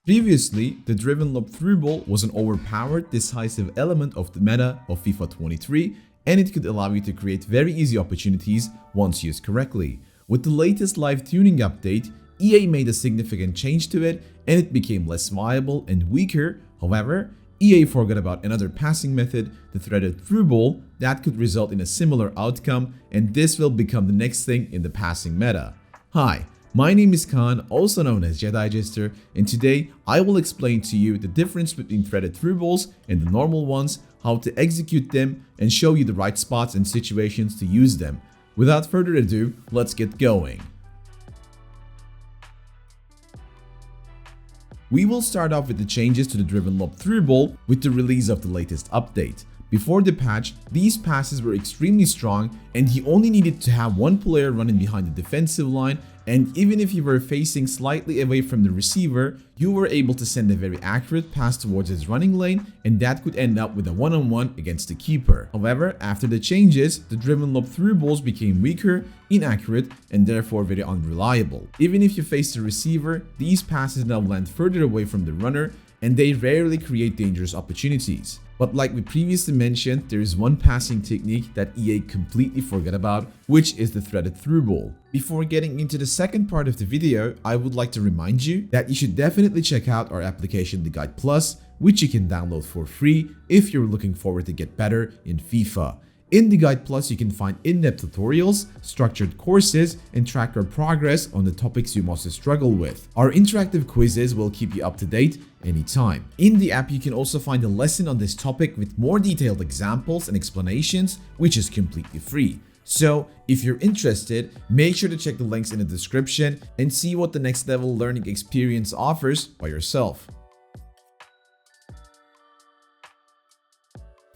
Previously, the driven lob through ball was an overpowered, decisive element of the meta of FIFA 23, and it could allow you to create very easy opportunities once used correctly. With the latest live tuning update, EA made a significant change to it and it became less viable and weaker. However, EA forgot about another passing method, the threaded through ball, that could result in a similar outcome, and this will become the next thing in the passing meta. Hi, my name is Khan, also known as Jedi Jester, and today I will explain to you the difference between threaded through balls and the normal ones, how to execute them, and show you the right spots and situations to use them. Without further ado, let's get going. We will start off with the changes to the driven lob through ball with the release of the latest update. Before the patch, these passes were extremely strong and you only needed to have one player running behind the defensive line, and even if you were facing slightly away from the receiver, you were able to send a very accurate pass towards his running lane, and that could end up with a one-on-one against the keeper. However, after the changes, the driven lob through balls became weaker, inaccurate, and therefore very unreliable. Even if you face the receiver, these passes now land further away from the runner and they rarely create dangerous opportunities. But like we previously mentioned, there is one passing technique that EA completely forgot about, which is the threaded through ball. Before getting into the second part of the video, I would like to remind you that you should definitely check out our application The Guide Plus, which you can download for free if you're looking forward to get better in FIFA. In The Guide Plus, you can find in-depth tutorials, structured courses, and track your progress on the topics you most struggle with. Our interactive quizzes will keep you up to date anytime. In the app, you can also find a lesson on this topic with more detailed examples and explanations, which is completely free. So, if you're interested, make sure to check the links in the description and see what the next level learning experience offers by yourself.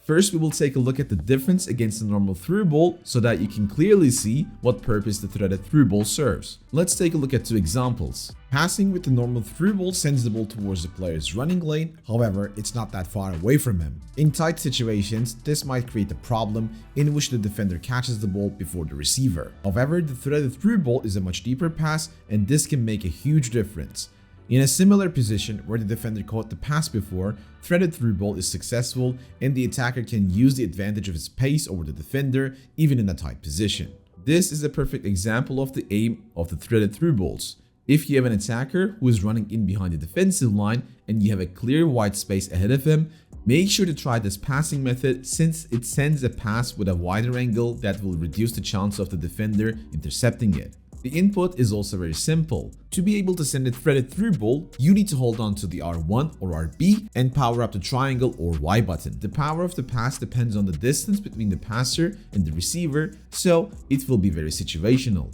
First, we will take a look at the difference against the normal through ball so that you can clearly see what purpose the threaded through ball serves. Let's take a look at two examples. Passing with the normal through ball sends the ball towards the player's running lane, however, it's not that far away from him. In tight situations, this might create a problem in which the defender catches the ball before the receiver. However, the threaded through ball is a much deeper pass and this can make a huge difference. In a similar position where the defender caught the pass before, threaded through ball is successful and the attacker can use the advantage of his pace over the defender even in a tight position. This is a perfect example of the aim of the threaded through balls. If you have an attacker who is running in behind the defensive line and you have a clear white space ahead of him, make sure to try this passing method since it sends a pass with a wider angle that will reduce the chance of the defender intercepting it. The input is also very simple. To be able to send a threaded through ball, you need to hold on to the R1 or RB and power up the triangle or Y button. The power of the pass depends on the distance between the passer and the receiver, so it will be very situational.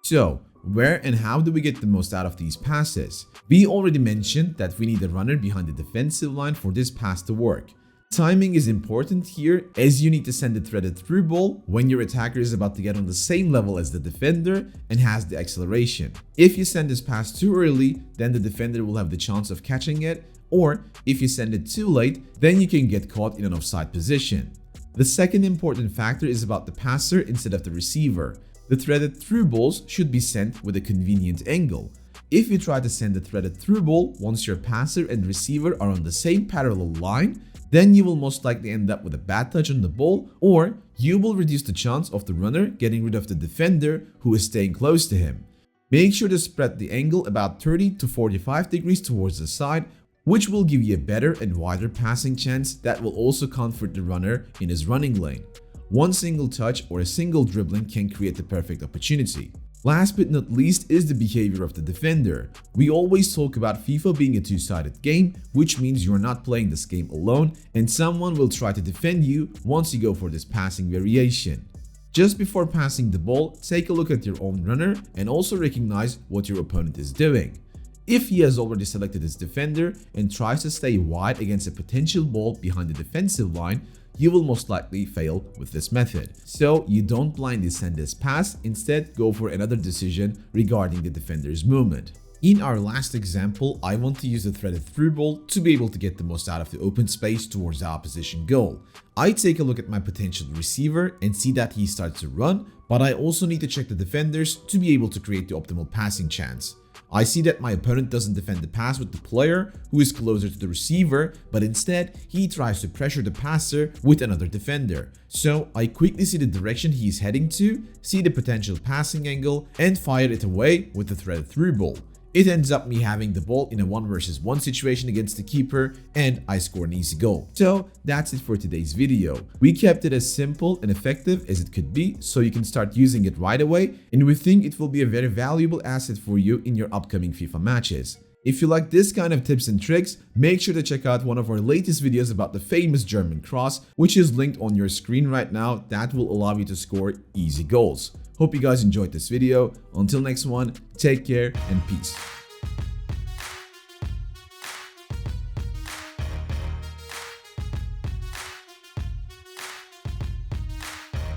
So, where and how do we get the most out of these passes? We already mentioned that we need a runner behind the defensive line for this pass to work. Timing is important here as you need to send a threaded through ball when your attacker is about to get on the same level as the defender and has the acceleration. If you send this pass too early, then the defender will have the chance of catching it, or if you send it too late, then you can get caught in an offside position. The second important factor is about the passer instead of the receiver. The threaded through balls should be sent with a convenient angle. If you try to send a threaded through ball once your passer and receiver are on the same parallel line, then you will most likely end up with a bad touch on the ball, or you will reduce the chance of the runner getting rid of the defender who is staying close to him. Make sure to spread the angle about 30 to 45 degrees towards the side, which will give you a better and wider passing chance that will also comfort the runner in his running lane. One single touch or a single dribbling can create the perfect opportunity. Last but not least is the behavior of the defender. We always talk about FIFA being a two-sided game, which means you're not playing this game alone and someone will try to defend you once you go for this passing variation. Just before passing the ball, take a look at your own runner and also recognize what your opponent is doing. If he has already selected his defender and tries to stay wide against a potential ball behind the defensive line, you will most likely fail with this method. So you don't blindly send this pass, instead go for another decision regarding the defender's movement. In our last example, I want to use the threaded through ball to be able to get the most out of the open space towards the opposition goal. I take a look at my potential receiver and see that he starts to run, but I also need to check the defenders to be able to create the optimal passing chance. I see that my opponent doesn't defend the pass with the player who is closer to the receiver, but instead he tries to pressure the passer with another defender. So I quickly see the direction he is heading to, see the potential passing angle, and fire it away with the threaded through ball. It ends up me having the ball in a 1 versus 1 situation against the keeper, and I score an easy goal. So that's it for today's video. We kept it as simple and effective as it could be, so you can start using it right away, and we think it will be a very valuable asset for you in your upcoming FIFA matches. If you like this kind of tips and tricks, make sure to check out one of our latest videos about the famous German cross, which is linked on your screen right now. That will allow you to score easy goals. Hope you guys enjoyed this video. Until next one, take care and peace.